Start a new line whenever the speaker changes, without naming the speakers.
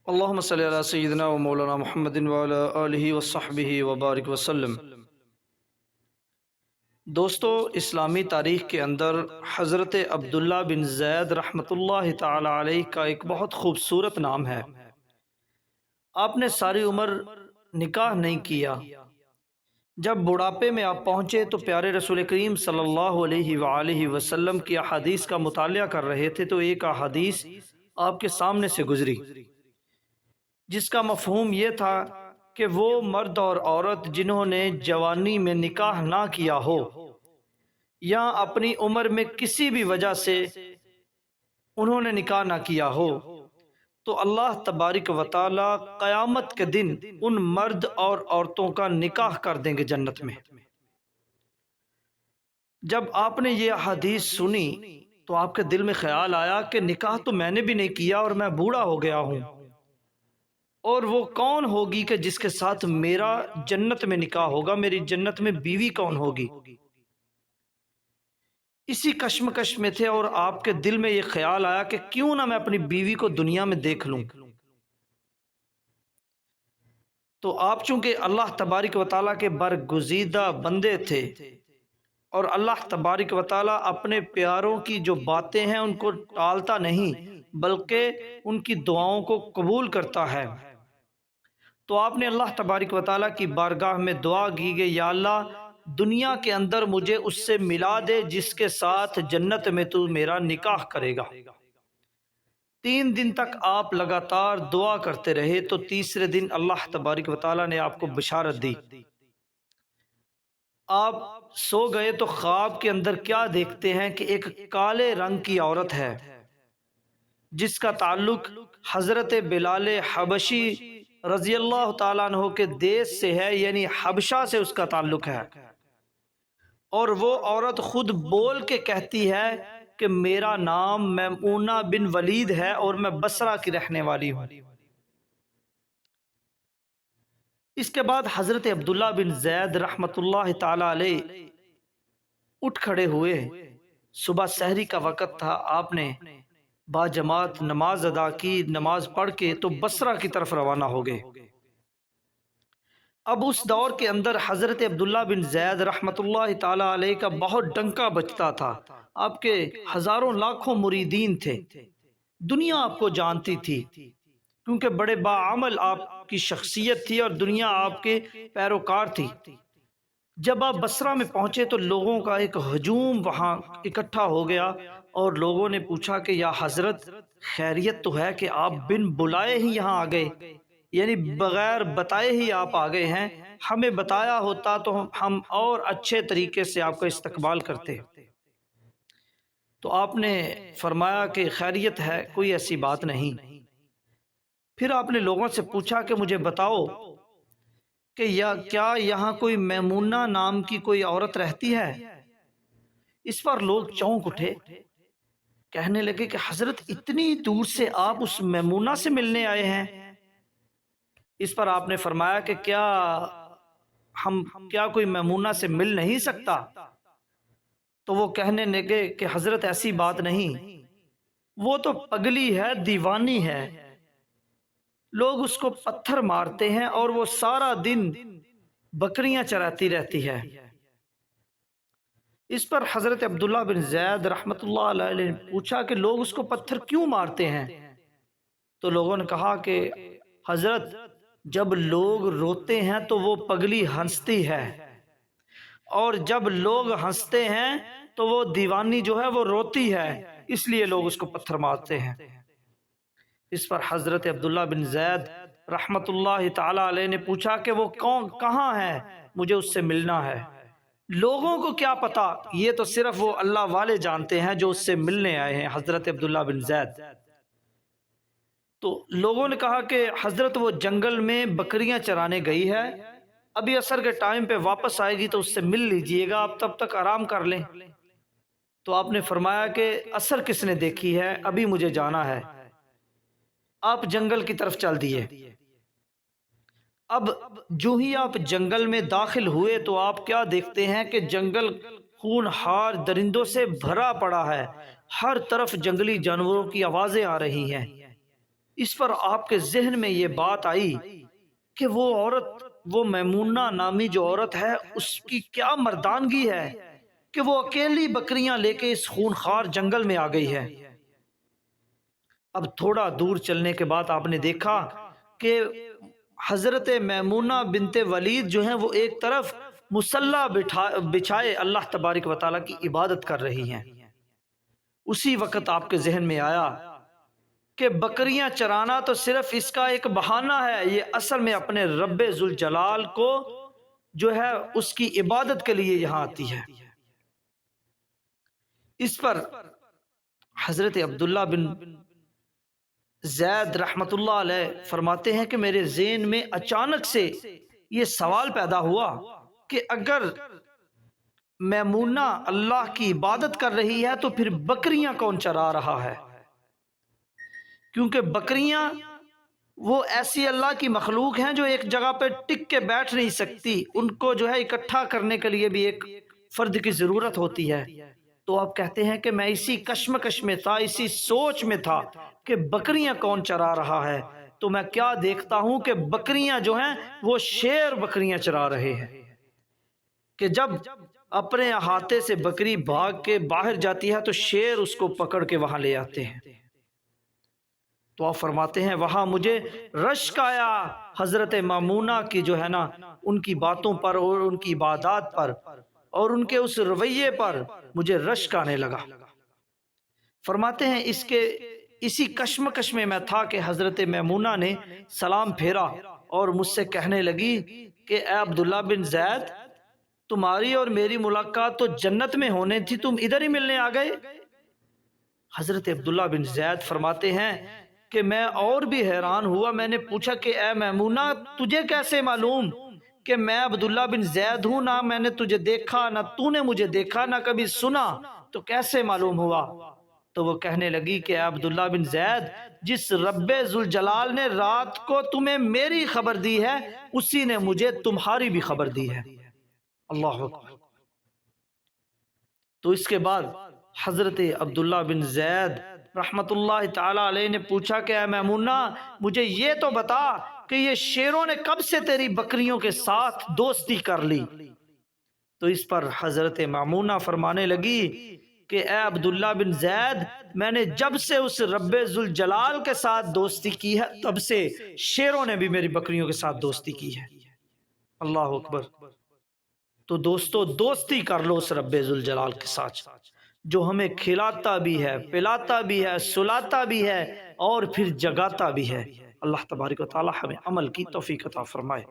اللہم صلی علی سیدنا و مولانا محمد وعلی آلہ وصحبہ وبارک وسلم۔ دوستو، اسلامی تاریخ کے اندر حضرت عبداللہ بن زید رحمۃ اللہ تعالی علیہ کا ایک بہت خوبصورت نام ہے۔ آپ نے ساری عمر نکاح نہیں کیا۔ جب بڑھاپے میں آپ پہنچے تو پیارے رسول کریم صلی اللہ علیہ وآلہ وسلم کی احادیث کا مطالعہ کر رہے تھے تو ایک احادیث آپ کے سامنے سے گزری، جس کا مفہوم یہ تھا کہ وہ مرد اور عورت جنہوں نے جوانی میں نکاح نہ کیا ہو یا اپنی عمر میں کسی بھی وجہ سے انہوں نے نکاح نہ کیا ہو تو اللہ تبارک و تعالی قیامت کے دن ان مرد اور عورتوں کا نکاح کر دیں گے جنت میں۔ جب آپ نے یہ حدیث سنی تو آپ کے دل میں خیال آیا کہ نکاح تو میں نے بھی نہیں کیا اور میں بوڑھا ہو گیا ہوں، اور وہ کون ہوگی کہ جس کے ساتھ میرا جنت میں نکاح ہوگا، میری جنت میں بیوی کون ہوگی؟ اسی کشمکش میں تھے اور آپ کے دل میں یہ خیال آیا کہ کیوں نہ میں اپنی بیوی کو دنیا میں دیکھ لوں۔ تو آپ چونکہ اللہ تبارک و تعالیٰ کے برگزیدہ بندے تھے اور اللہ تبارک و تعالیٰ اپنے پیاروں کی جو باتیں ہیں ان کو ٹالتا نہیں بلکہ ان کی دعاؤں کو قبول کرتا ہے، تو آپ نے اللہ تبارک و تعالیٰ کی بارگاہ میں دعا کی کہ یا اللہ، دنیا کے اندر مجھے اس سے ملا دے جس کے ساتھ جنت میں تو میرا نکاح کرے گا۔ 3 دن تک آپ لگاتار دعا کرتے رہے تو تیسرے دن اللہ تبارک و تعالیٰ نے آپ کو بشارت دی۔ آپ سو گئے تو خواب کے اندر کیا دیکھتے ہیں کہ ایک کالے رنگ کی عورت ہے جس کا تعلق حضرت بلال حبشی رضی اللہ تعالیٰ عنہ کے دیس سے ہے، یعنی حبشہ سے اس کا تعلق ہے، اور وہ عورت خود بول کے کہتی ہے کہ میرا نام میمونہ بن ولید ہے اور میں بصرہ کی رہنے والی ہوں۔ اس کے بعد حضرت عبداللہ بن زید رحمۃ اللہ تعالی علیہ اٹھ کھڑے ہوئے۔ صبح سحری کا وقت تھا، آپ نے باجماعت نماز ادا کی، نماز پڑھ کے تو بصرہ کی طرف روانہ ہو گئے۔ اب اس دور کے اندر حضرت عبداللہ بن زید رحمۃ اللہ تعالی علیہ کا بہت ڈنکا بجتا تھا۔ آپ کے ہزاروں لاکھوں مریدین تھے، دنیا آپ کو جانتی تھی کیونکہ بڑے باعمل آپ کی شخصیت تھی اور دنیا آپ کے پیروکار تھی۔ جب آپ بصرہ میں پہنچے تو لوگوں کا ایک ہجوم وہاں اکٹھا ہو گیا اور لوگوں نے پوچھا کہ یا حضرت، خیریت تو ہے کہ آپ بن بلائے ہی یہاں آ گئے، یعنی بغیر بتائے ہی آپ آ گئے ہیں، ہمیں بتایا ہوتا تو ہم اور اچھے طریقے سے آپ کا استقبال کرتے۔ تو آپ نے فرمایا کہ خیریت ہے، کوئی ایسی بات نہیں۔ پھر آپ نے لوگوں سے پوچھا کہ مجھے بتاؤ کہ کیا یہاں کوئی میمونہ نام کی کوئی عورت رہتی ہے؟ اس پر لوگ چونک اٹھے، کہنے لگے کہ حضرت اتنی دور سے آپ اس میمونہ سے ملنے آئے ہیں؟ اس پر آپ نے فرمایا کہ کیا کوئی میمونہ سے مل نہیں سکتا؟ تو وہ کہنے لگے کہ حضرت ایسی بات نہیں، وہ تو پگلی ہے، دیوانی ہے، لوگ اس کو پتھر مارتے ہیں اور وہ سارا دن بکریاں چراتی رہتی ہے۔ اس پر حضرت عبداللہ بن زید رحمۃ اللہ علیہ نے پوچھا کہ لوگ اس کو پتھر کیوں مارتے ہیں؟ تو لوگوں نے کہا کہ حضرت، جب لوگ روتے ہیں تو وہ پگلی ہنستی ہے، اور جب لوگ ہنستے ہیں تو وہ دیوانی جو ہے وہ روتی ہے، اس لیے لوگ اس کو پتھر مارتے ہیں۔ اس پر حضرت عبداللہ بن زید رحمت اللہ تعالی علیہ نے پوچھا کہ وہ کہاں ہے، مجھے اس سے ملنا ہے۔ لوگوں کو کیا پتا، یہ تو صرف وہ اللہ والے جانتے ہیں جو اس سے ملنے آئے ہیں، حضرت عبداللہ بن زید۔ تو لوگوں نے کہا کہ حضرت وہ جنگل میں بکریاں چرانے گئی ہے، ابھی عصر کے ٹائم پہ واپس آئے گی تو اس سے مل لیجئے گا، آپ تب تک آرام کر لیں۔ تو آپ نے فرمایا کہ عصر کس نے دیکھی ہے، ابھی مجھے جانا ہے، آپ جنگل کی طرف چل دیے۔ اب جو ہی آپ جنگل میں داخل ہوئے تو آپ کیا دیکھتے ہیں کہ جنگل خونخوار درندوں سے بھرا پڑا ہے، ہر طرف جنگلی جانوروں کی آوازیں آ رہی ہیں۔ اس پر آپ کے ذہن میں یہ بات آئی کہ وہ عورت، وہ میمونہ نامی جو عورت ہے، اس کی کیا مردانگی ہے کہ وہ اکیلی بکریاں لے کے اس خونخوار جنگل میں آ گئی ہے۔ اب تھوڑا دور چلنے کے بعد آپ نے دیکھا کہ حضرت میمونہ بنت ولید جو ہیں وہ ایک طرف مصلی بچھائے اللہ تبارک و تعالیٰ کی عبادت کر رہی ہیں۔ اسی وقت آپ کے ذہن میں آیا کہ بکریاں چرانا تو صرف اس کا ایک بہانہ ہے، یہ اصل میں اپنے رب ذوالجلال کو جو ہے اس کی عبادت کے لیے یہاں آتی ہے۔ اس پر حضرت عبداللہ بن زید رحمت اللہ علیہ فرماتے ہیں کہ میرے ذہن میں اچانک سے یہ سوال پیدا ہوا کہ اگر میمونہ اللہ کی عبادت کر رہی ہے تو پھر بکریاں کون چرا رہا ہے؟ کیونکہ بکریاں وہ ایسی اللہ کی مخلوق ہیں جو ایک جگہ پہ ٹک کے بیٹھ نہیں سکتی، ان کو جو ہے اکٹھا کرنے کے لیے بھی ایک فرد کی ضرورت ہوتی ہے۔ تو آپ کہتے ہیں کہ میں اسی کشمکش میں تھا، اسی سوچ میں تھا کہ بکریاں کون چرا رہا ہے، تو میں کیا دیکھتا ہوں کہ بکریاں جو ہیں وہ شیر بکریاں چرا رہے ہیں، کہ جب اپنے احاطے سے بکری بھاگ کے باہر جاتی ہے تو شیر اس کو پکڑ کے وہاں لے آتے ہیں۔ تو آپ فرماتے ہیں وہاں مجھے رشک آیا حضرت میمونہ کی جو ہے نا ان کی باتوں پر اور ان کی عبادات پر اور ان کے اس رویے پر مجھے رشک آنے لگا۔ فرماتے ہیں اسی کشمکش میں میں تھا کہ حضرت میمونہ نے سلام پھیرا اور مجھ سے کہنے لگی کہ اے عبداللہ بن زید، تمہاری اور میری ملاقات تو جنت میں ہونے تھی، تم ادھر ہی ملنے آ گئے۔ حضرت عبداللہ بن زید فرماتے ہیں کہ میں اور بھی حیران ہوا، میں نے پوچھا کہ اے میمونہ تجھے کیسے معلوم کہ میں عبداللہ بن زید ہوں؟ نہ میں نے تجھے دیکھا، نہ تو نے مجھے دیکھا، نہ کبھی سنا، تو کیسے معلوم ہوا؟ تو وہ کہنے لگی کہ اے عبداللہ بن زید، جس رب ذوالجلال نے رات کو تمہیں میری خبر دی ہے اسی نے مجھے تمہاری بھی خبر دی ہے۔ اللہ اکبر۔ تو اس کے بعد حضرت عبداللہ بن زید رحمت اللہ تعالی علیہ نے پوچھا کہ اے میمونہ مجھے یہ تو بتا کہ یہ شیروں نے کب سے تیری بکریوں کے ساتھ دوستی کر لی؟ تو اس پر حضرت میمونہ فرمانے لگی کہ اے عبداللہ بن زید، میں نے جب سے اس رب ذوالجلال کے ساتھ دوستی کی ہے تب سے شیروں نے بھی میری بکریوں کے ساتھ دوستی کی ہے۔ اللہ اکبر۔ تو دوستو دوستی کر لو اس رب ذوالجلال کے ساتھ جو ہمیں کھلاتا بھی ہے، پلاتا بھی ہے، سلاتا بھی ہے اور پھر جگاتا بھی ہے۔ اللہ تبارک و تعالی ہمیں عمل کی توفیق عطا فرمائے۔